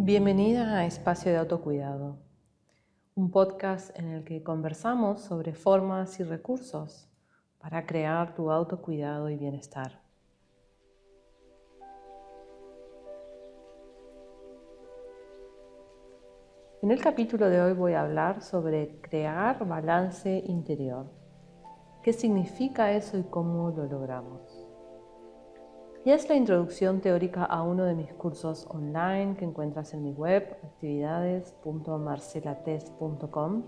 Bienvenida a Espacio de Autocuidado, un podcast en el que conversamos sobre formas y recursos para crear tu autocuidado y bienestar. En el capítulo de hoy voy a hablar sobre crear balance interior. ¿Qué significa eso y cómo lo logramos? Y es la introducción teórica a uno de mis cursos online que encuentras en mi web, actividades.marcelates.com,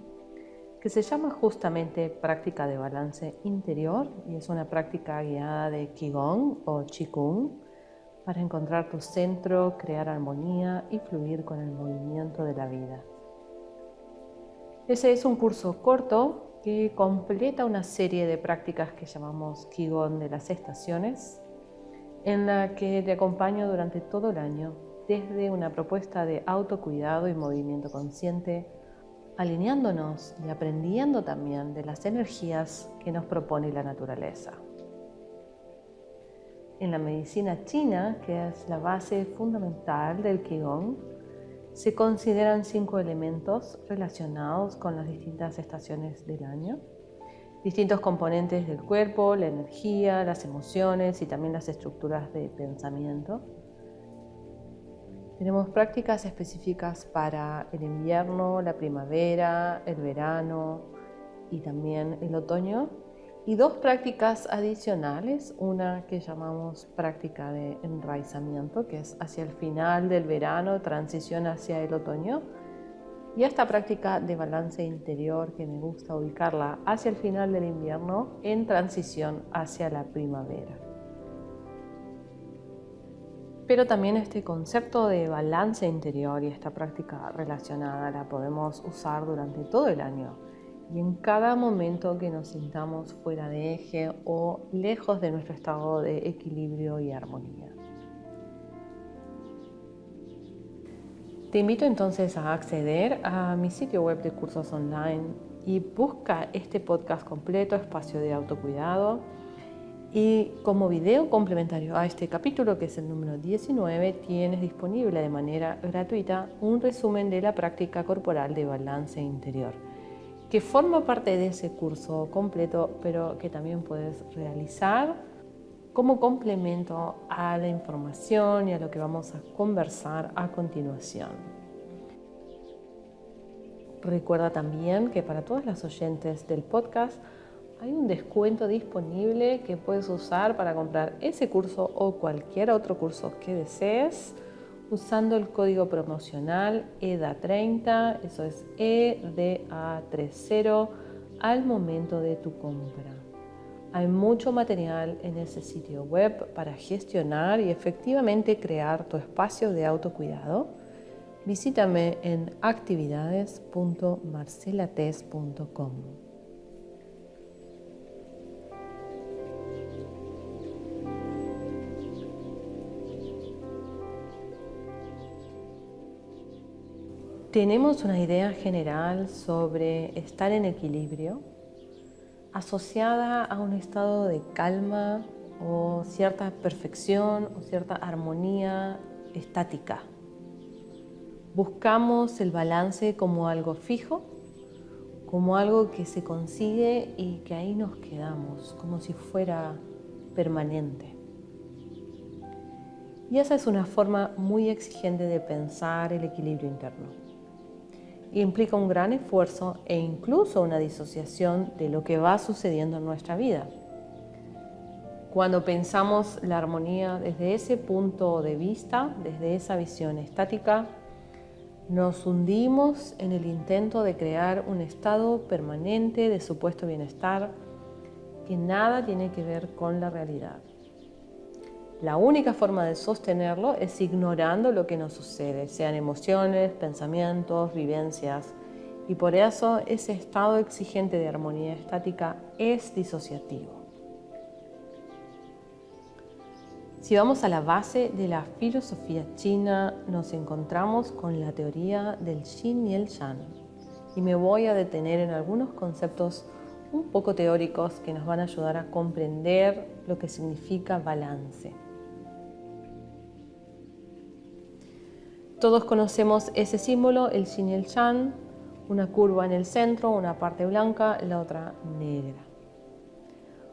que se llama justamente Práctica de Balance Interior y es una práctica guiada de Qigong o Qigong para encontrar tu centro, crear armonía y fluir con el movimiento de la vida. Ese es un curso corto que completa una serie de prácticas que llamamos Qigong de las estaciones, en la que te acompaño durante todo el año desde una propuesta de autocuidado y movimiento consciente, alineándonos y aprendiendo también de las energías que nos propone la naturaleza. En la medicina china, que es la base fundamental del Qigong, se consideran 5 elementos relacionados con las distintas estaciones del año, distintos componentes del cuerpo, la energía, las emociones y también las estructuras de pensamiento. Tenemos prácticas específicas para el invierno, la primavera, el verano y también el otoño. Y 2 prácticas adicionales, una que llamamos práctica de enraizamiento, que es hacia el final del verano, transición hacia el otoño. Y esta práctica de balance interior que me gusta ubicarla hacia el final del invierno en transición hacia la primavera. Pero también este concepto de balance interior y esta práctica relacionada la podemos usar durante todo el año y en cada momento que nos sintamos fuera de eje o lejos de nuestro estado de equilibrio y armonía. Te invito entonces a acceder a mi sitio web de cursos online y busca este podcast completo, Espacio de Autocuidado. Y como video complementario a este capítulo, que es el número 19, tienes disponible de manera gratuita un resumen de la práctica corporal de balance interior, que forma parte de ese curso completo, pero que también puedes realizar como complemento a la información y a lo que vamos a conversar a continuación. Recuerda también que para todas las oyentes del podcast hay un descuento disponible que puedes usar para comprar ese curso o cualquier otro curso que desees usando el código promocional EDA30, eso es EDA30 al momento de tu compra. Hay mucho material en ese sitio web para gestionar y efectivamente crear tu espacio de autocuidado. Visítame en actividades.marcelates.com. Tenemos una idea general sobre estar en equilibrio asociada a un estado de calma o cierta perfección o cierta armonía estática. Buscamos el balance como algo fijo, como algo que se consigue y que ahí nos quedamos, como si fuera permanente. Y esa es una forma muy exigente de pensar el equilibrio interno. Implica un gran esfuerzo e incluso una disociación de lo que va sucediendo en nuestra vida. Cuando pensamos la armonía desde ese punto de vista, desde esa visión estática, nos hundimos en el intento de crear un estado permanente de supuesto bienestar que nada tiene que ver con la realidad. La única forma de sostenerlo es ignorando lo que nos sucede, sean emociones, pensamientos, vivencias, y por eso ese estado exigente de armonía estática es disociativo. Si vamos a la base de la filosofía china, nos encontramos con la teoría del yin y el yang, y me voy a detener en algunos conceptos un poco teóricos que nos van a ayudar a comprender lo que significa balance. Todos conocemos ese símbolo, el yin y el yang, una curva en el centro, una parte blanca, la otra negra.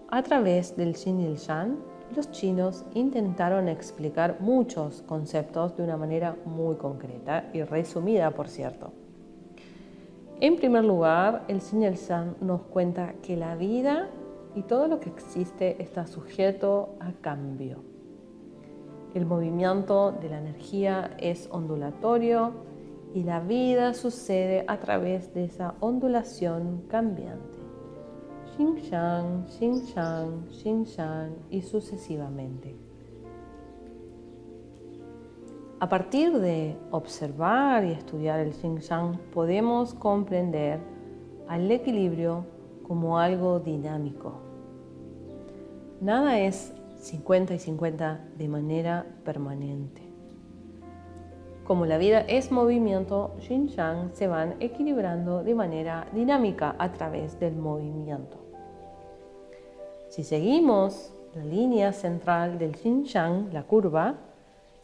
A través del yin y el yang, los chinos intentaron explicar muchos conceptos de una manera muy concreta y resumida, por cierto. En primer lugar, el yin y el yang nos cuenta que la vida y todo lo que existe está sujeto a cambio. El movimiento de la energía es ondulatorio y la vida sucede a través de esa ondulación cambiante. Yin-yang, yin-yang, yin-yang y sucesivamente. A partir de observar y estudiar el yin-yang podemos comprender al equilibrio como algo dinámico. Nada es 50 y 50 de manera permanente. Como la vida es movimiento, yin-yang se van equilibrando de manera dinámica a través del movimiento. Si seguimos la línea central del yin-yang, la curva,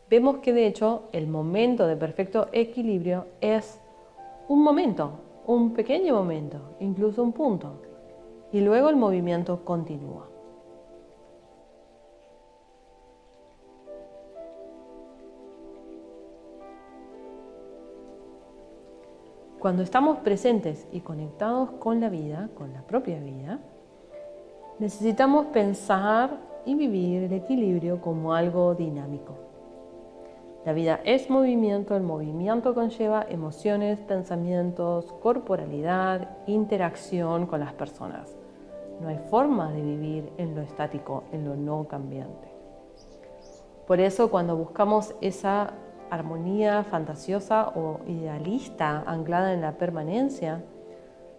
vemos que de hecho el momento de perfecto equilibrio es un momento, un pequeño momento, incluso un punto, y luego el movimiento continúa. Cuando estamos presentes y conectados con la vida, con la propia vida, necesitamos pensar y vivir el equilibrio como algo dinámico. La vida es movimiento, el movimiento conlleva emociones, pensamientos, corporalidad, interacción con las personas. No hay forma de vivir en lo estático, en lo no cambiante. Por eso cuando buscamos esa armonía fantasiosa o idealista anclada en la permanencia,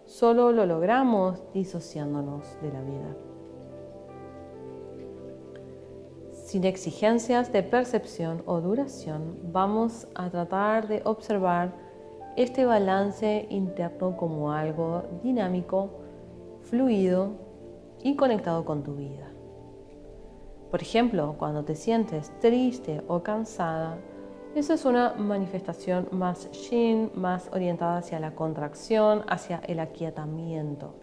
solo lo logramos disociándonos de la vida. Sin exigencias de percepción o duración, vamos a tratar de observar este balance interno como algo dinámico, fluido y conectado con tu vida. Por ejemplo, cuando te sientes triste o cansada, eso es una manifestación más yin, más orientada hacia la contracción, hacia el aquietamiento.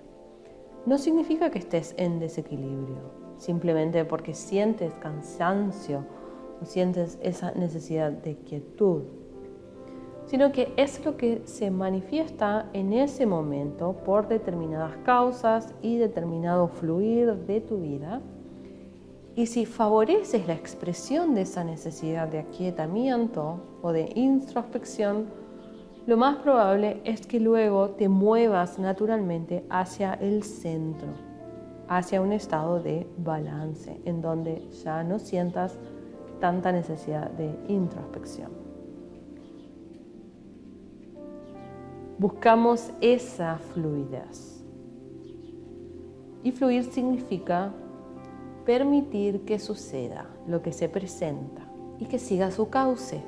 No significa que estés en desequilibrio, simplemente porque sientes cansancio o sientes esa necesidad de quietud, sino que es lo que se manifiesta en ese momento por determinadas causas y determinado fluir de tu vida. Y si favoreces la expresión de esa necesidad de aquietamiento o de introspección, lo más probable es que luego te muevas naturalmente hacia el centro, hacia un estado de balance, en donde ya no sientas tanta necesidad de introspección. Buscamos esa fluidez. Y fluir significa permitir que suceda lo que se presenta y que siga su cauce.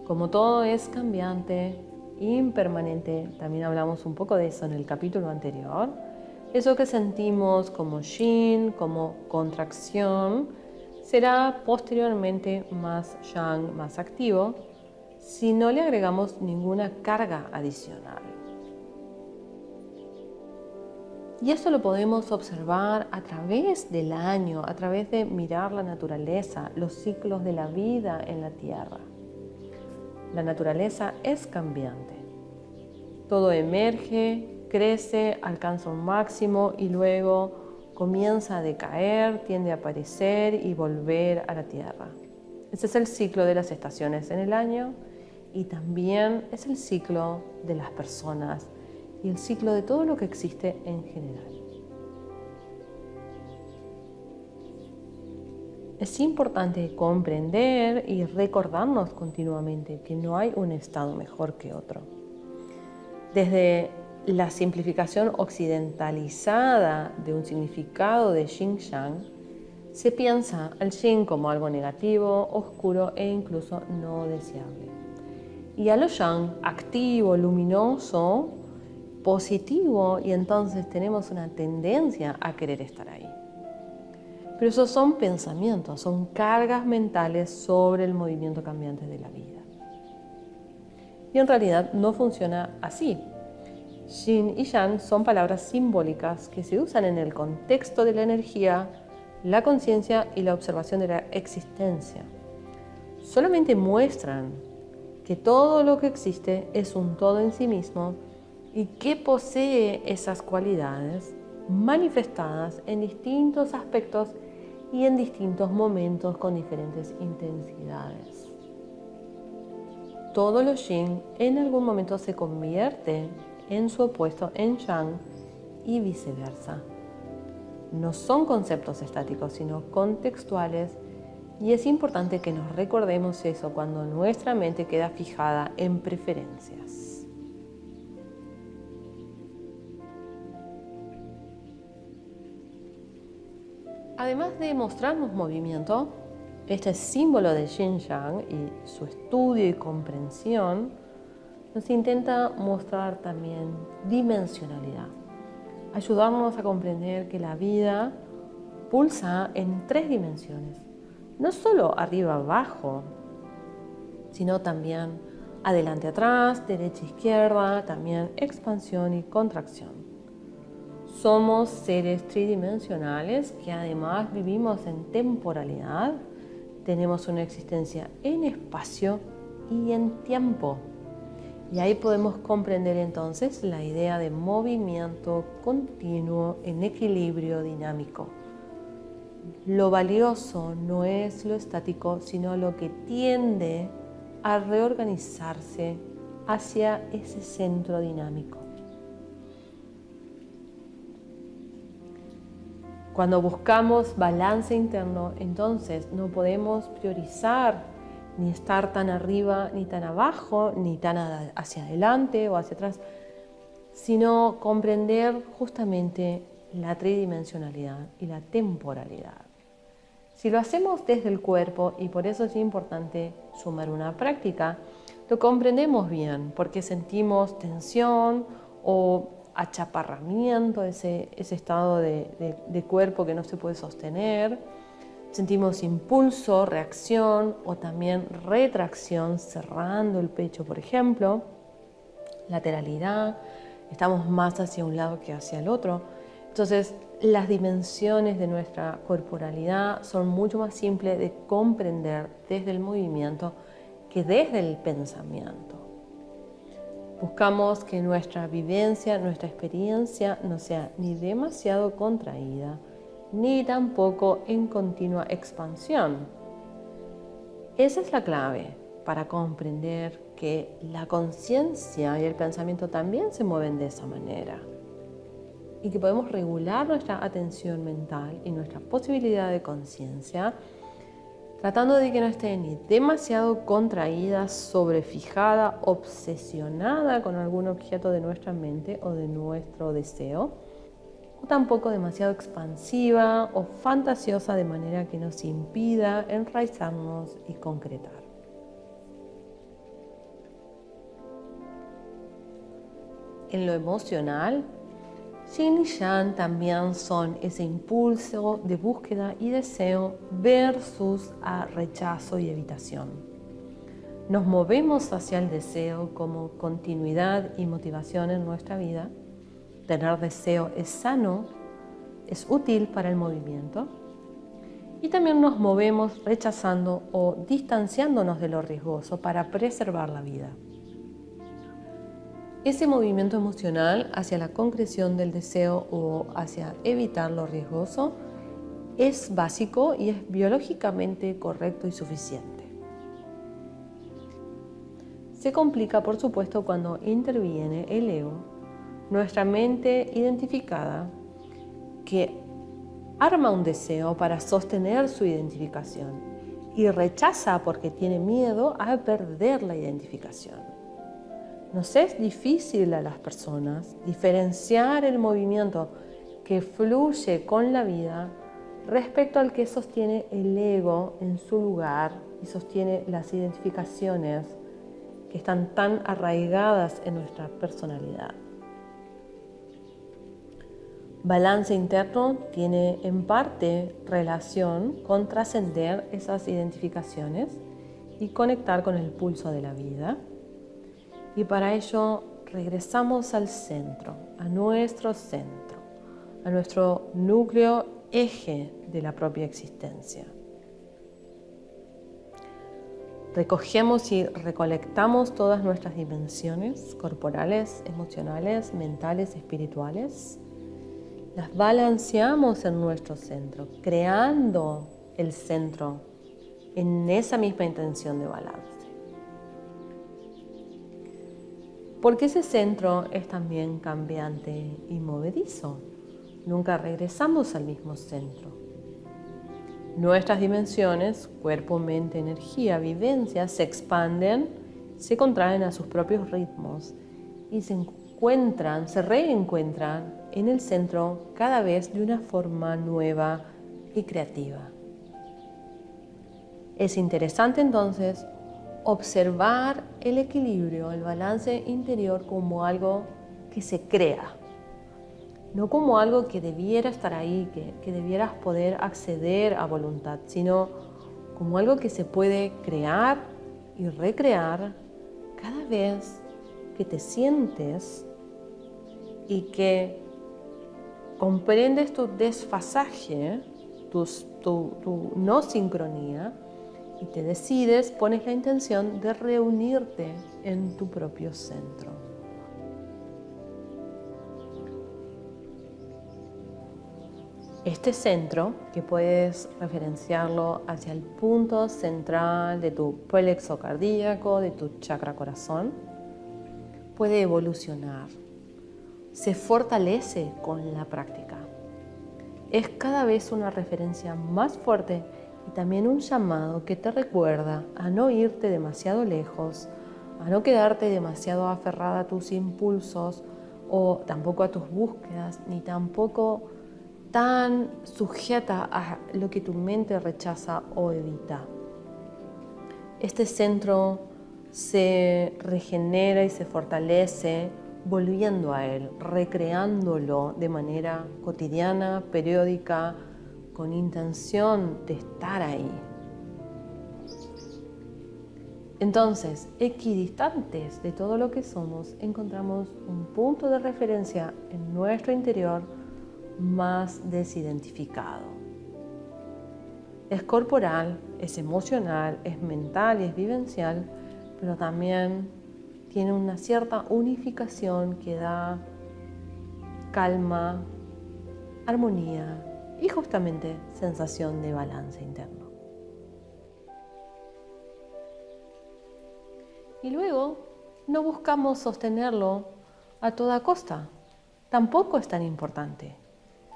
Como todo es cambiante, impermanente, también hablamos un poco de eso en el capítulo anterior, eso que sentimos como yin, como contracción, será posteriormente más yang, más activo, si no le agregamos ninguna carga adicional. Y esto lo podemos observar a través del año, a través de mirar la naturaleza, los ciclos de la vida en la Tierra. La naturaleza es cambiante. Todo emerge, crece, alcanza un máximo y luego comienza a decaer, tiende a aparecer y volver a la Tierra. Ese es el ciclo de las estaciones en el año y también es el ciclo de las personas y el ciclo de todo lo que existe en general. Es importante comprender y recordarnos continuamente que no hay un estado mejor que otro. Desde la simplificación occidentalizada de un significado de yin-yang, se piensa al yin como algo negativo, oscuro e incluso no deseable. Y a lo yang, activo, luminoso, positivo, y entonces tenemos una tendencia a querer estar ahí. Pero esos son pensamientos, son cargas mentales sobre el movimiento cambiante de la vida. Y en realidad no funciona así. Yin y Yang son palabras simbólicas que se usan en el contexto de la energía, la conciencia y la observación de la existencia. Solamente muestran que todo lo que existe es un todo en sí mismo y que posee esas cualidades manifestadas en distintos aspectos y en distintos momentos con diferentes intensidades. Todo lo yin en algún momento se convierte en su opuesto en yang y viceversa. No son conceptos estáticos, sino contextuales, y es importante que nos recordemos eso cuando nuestra mente queda fijada en preferencias. Además de mostrarnos movimiento, este símbolo de Yin-Yang y su estudio y comprensión nos intenta mostrar también dimensionalidad, ayudarnos a comprender que la vida pulsa en 3 dimensiones, no solo arriba-abajo, sino también adelante-atrás, derecha-izquierda, también expansión y contracción. Somos seres tridimensionales que además vivimos en temporalidad, tenemos una existencia en espacio y en tiempo. Y ahí podemos comprender entonces la idea de movimiento continuo en equilibrio dinámico. Lo valioso no es lo estático, sino lo que tiende a reorganizarse hacia ese centro dinámico. Cuando buscamos balance interno, entonces no podemos priorizar ni estar tan arriba ni tan abajo, ni tan hacia adelante o hacia atrás, sino comprender justamente la tridimensionalidad y la temporalidad. Si lo hacemos desde el cuerpo, y por eso es importante sumar una práctica, lo comprendemos bien, porque sentimos tensión o achaparramiento, ese estado de cuerpo que no se puede sostener. Sentimos impulso, reacción o también retracción, cerrando el pecho, por ejemplo. Lateralidad, estamos más hacia un lado que hacia el otro. Entonces, las dimensiones de nuestra corporalidad son mucho más simples de comprender desde el movimiento que desde el pensamiento. Buscamos que nuestra vivencia, nuestra experiencia no sea ni demasiado contraída, ni tampoco en continua expansión. Esa es la clave para comprender que la conciencia y el pensamiento también se mueven de esa manera y que podemos regular nuestra atención mental y nuestra posibilidad de conciencia tratando de que no esté ni demasiado contraída, sobrefijada, obsesionada con algún objeto de nuestra mente o de nuestro deseo, o tampoco demasiado expansiva o fantasiosa de manera que nos impida enraizarnos y concretar. En lo emocional, Yin y Yang también son ese impulso de búsqueda y deseo versus a rechazo y evitación. Nos movemos hacia el deseo como continuidad y motivación en nuestra vida. Tener deseo es sano, es útil para el movimiento. Y también nos movemos rechazando o distanciándonos de lo riesgoso para preservar la vida. Ese movimiento emocional hacia la concreción del deseo o hacia evitar lo riesgoso es básico y es biológicamente correcto y suficiente. Se complica, por supuesto, cuando interviene el ego, nuestra mente identificada, que arma un deseo para sostener su identificación y rechaza porque tiene miedo a perder la identificación. Nos es difícil a las personas diferenciar el movimiento que fluye con la vida respecto al que sostiene el ego en su lugar y sostiene las identificaciones que están tan arraigadas en nuestra personalidad. Balance interno tiene en parte relación con trascender esas identificaciones y conectar con el pulso de la vida. Y para ello regresamos al centro, a nuestro centro, a nuestro núcleo eje de la propia existencia. Recogemos y recolectamos todas nuestras dimensiones corporales, emocionales, mentales, espirituales. Las balanceamos en nuestro centro, creando el centro en esa misma intención de balance. Porque ese centro es también cambiante y movedizo. Nunca regresamos al mismo centro. Nuestras dimensiones, cuerpo, mente, energía, vivencia, se expanden, se contraen a sus propios ritmos y se reencuentran en el centro cada vez de una forma nueva y creativa. Es interesante entonces observar el equilibrio, el balance interior como algo que se crea, no como algo que debiera estar ahí, que debieras poder acceder a voluntad, sino como algo que se puede crear y recrear cada vez que te sientes y que comprendes tu desfasaje, tu no sincronía, y te decides, pones la intención de reunirte en tu propio centro. Este centro, que puedes referenciarlo hacia el punto central de tu plexo cardíaco, de tu chakra corazón, puede evolucionar, se fortalece con la práctica. Es cada vez una referencia más fuerte y también un llamado que te recuerda a no irte demasiado lejos, a no quedarte demasiado aferrada a tus impulsos o tampoco a tus búsquedas, ni tampoco tan sujeta a lo que tu mente rechaza o evita. Este centro se regenera y se fortalece volviendo a él, recreándolo de manera cotidiana, periódica, con intención de estar ahí. Entonces, equidistantes de todo lo que somos, encontramos un punto de referencia en nuestro interior más desidentificado. Es corporal, es emocional, es mental y es vivencial, pero también tiene una cierta unificación que da calma, armonía y justamente sensación de balance interno. Y luego no buscamos sostenerlo a toda costa. Tampoco es tan importante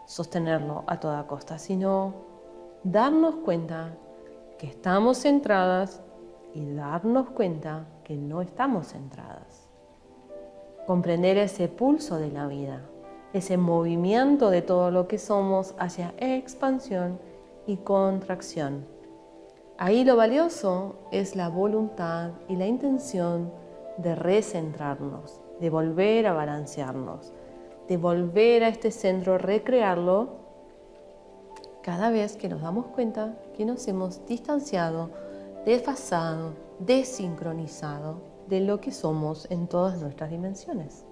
sostenerlo a toda costa, sino darnos cuenta que estamos centradas y darnos cuenta que no estamos centradas. Comprender ese pulso de la vida, ese movimiento de todo lo que somos hacia expansión y contracción. Ahí lo valioso es la voluntad y la intención de recentrarnos, de volver a balancearnos, de volver a este centro, recrearlo cada vez que nos damos cuenta que nos hemos distanciado, desfasado, desincronizado de lo que somos en todas nuestras dimensiones.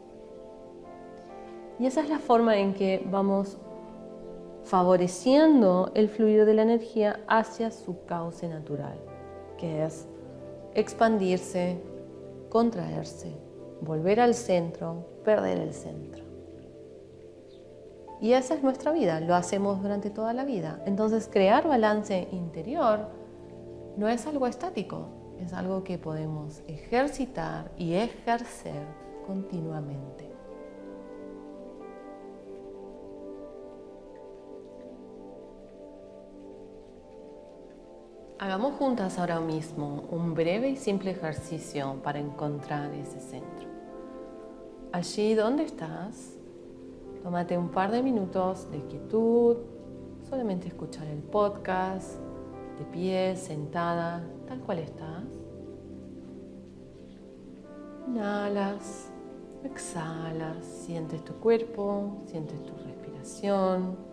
Y esa es la forma en que vamos favoreciendo el fluido de la energía hacia su cauce natural, que es expandirse, contraerse, volver al centro, perder el centro. Y esa es nuestra vida, lo hacemos durante toda la vida. Entonces, crear balance interior no es algo estático, es algo que podemos ejercitar y ejercer continuamente. Hagamos juntas ahora mismo un breve y simple ejercicio para encontrar ese centro. Allí donde estás, tómate un par de minutos de quietud, solamente escuchar el podcast, de pie, sentada, tal cual estás. Inhalas, exhalas, sientes tu cuerpo, sientes tu respiración.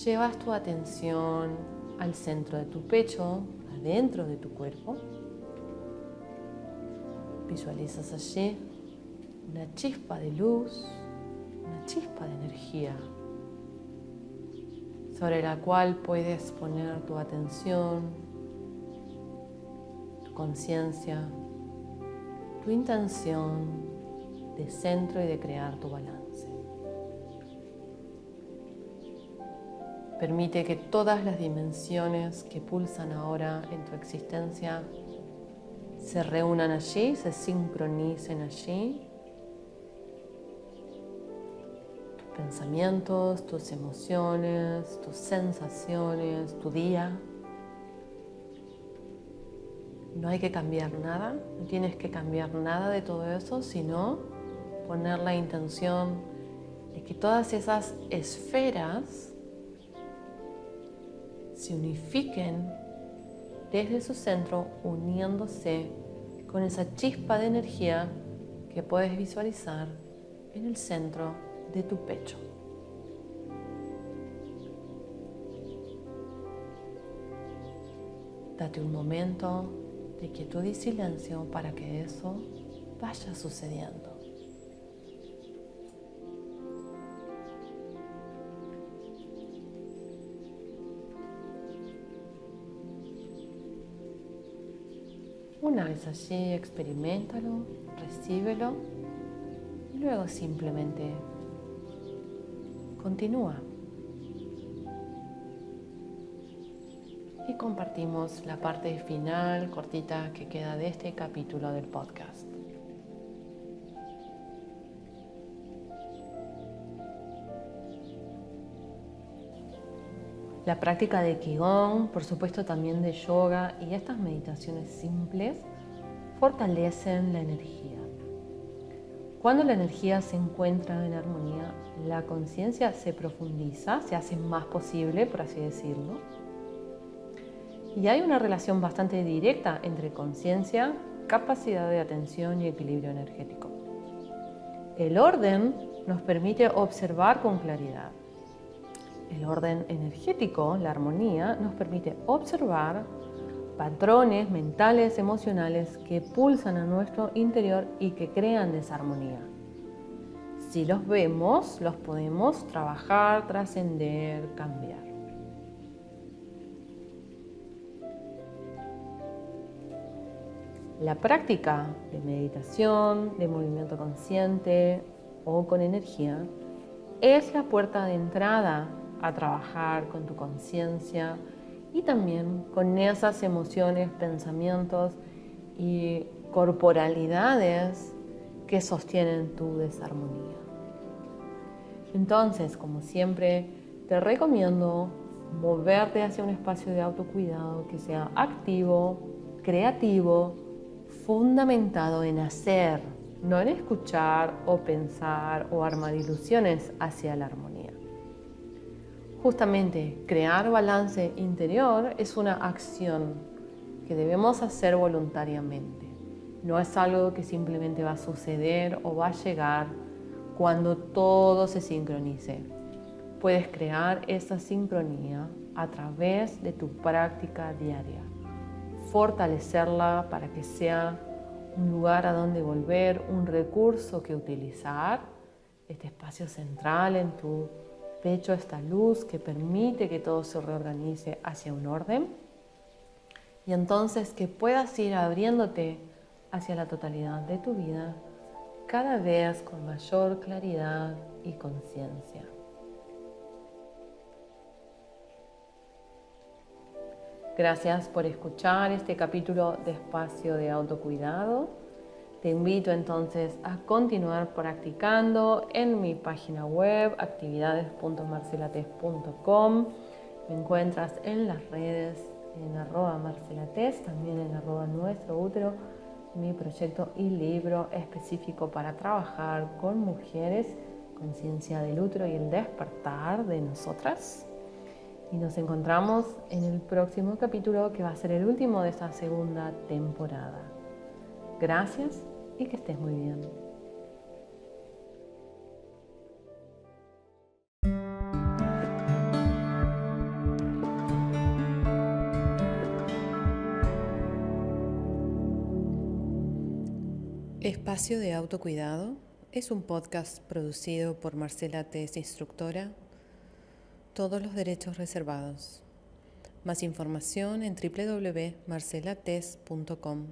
Llevas tu atención al centro de tu pecho, adentro de tu cuerpo. Visualizas allí una chispa de luz, una chispa de energía sobre la cual puedes poner tu atención, tu conciencia, tu intención de centro y de crear tu balance. Permite que todas las dimensiones que pulsan ahora en tu existencia se reúnan allí, se sincronicen allí. Tus pensamientos, tus emociones, tus sensaciones, tu día. No hay que cambiar nada, no tienes que cambiar nada de todo eso, sino poner la intención de que todas esas esferas se unifiquen desde su centro, uniéndose con esa chispa de energía que puedes visualizar en el centro de tu pecho. Date un momento de quietud y silencio para que eso vaya sucediendo. Una vez allí, experiméntalo, recíbelo y luego simplemente continúa. Y compartimos la parte final cortita que queda de este capítulo del podcast. La práctica de Qigong, por supuesto también de yoga y estas meditaciones simples fortalecen la energía. Cuando la energía se encuentra en armonía, la conciencia se profundiza, se hace más posible, por así decirlo. Y hay una relación bastante directa entre conciencia, capacidad de atención y equilibrio energético. El orden nos permite observar con claridad. El orden energético, la armonía, nos permite observar patrones mentales, emocionales que pulsan a nuestro interior y que crean desarmonía. Si los vemos, los podemos trabajar, trascender, cambiar. La práctica de meditación, de movimiento consciente o con energía es la puerta de entrada a trabajar con tu conciencia y también con esas emociones, pensamientos y corporalidades que sostienen tu desarmonía. Entonces, como siempre, te recomiendo moverte hacia un espacio de autocuidado que sea activo, creativo, fundamentado en hacer, no en escuchar o pensar o armar ilusiones hacia la armonía. Justamente, crear balance interior es una acción que debemos hacer voluntariamente. No es algo que simplemente va a suceder o va a llegar cuando todo se sincronice. Puedes crear esa sincronía a través de tu práctica diaria. Fortalecerla para que sea un lugar a donde volver, un recurso que utilizar, este espacio central en tu pecho, esta luz que permite que todo se reorganice hacia un orden y entonces que puedas ir abriéndote hacia la totalidad de tu vida cada vez con mayor claridad y conciencia. Gracias por escuchar este capítulo de Espacio de Autocuidado. Te invito entonces a continuar practicando en mi página web actividades.marcelates.com. Me encuentras en las redes en @marcelates, también en @nuestroútero, mi proyecto y libro específico para trabajar con mujeres, conciencia del útero y el despertar de nosotras. Y nos encontramos en el próximo capítulo que va a ser el último de esta segunda temporada. Gracias y que estés muy bien. Espacio de Autocuidado es un podcast producido por Marcela Tess, instructora. Todos los derechos reservados. Más información en www.marcelates.com.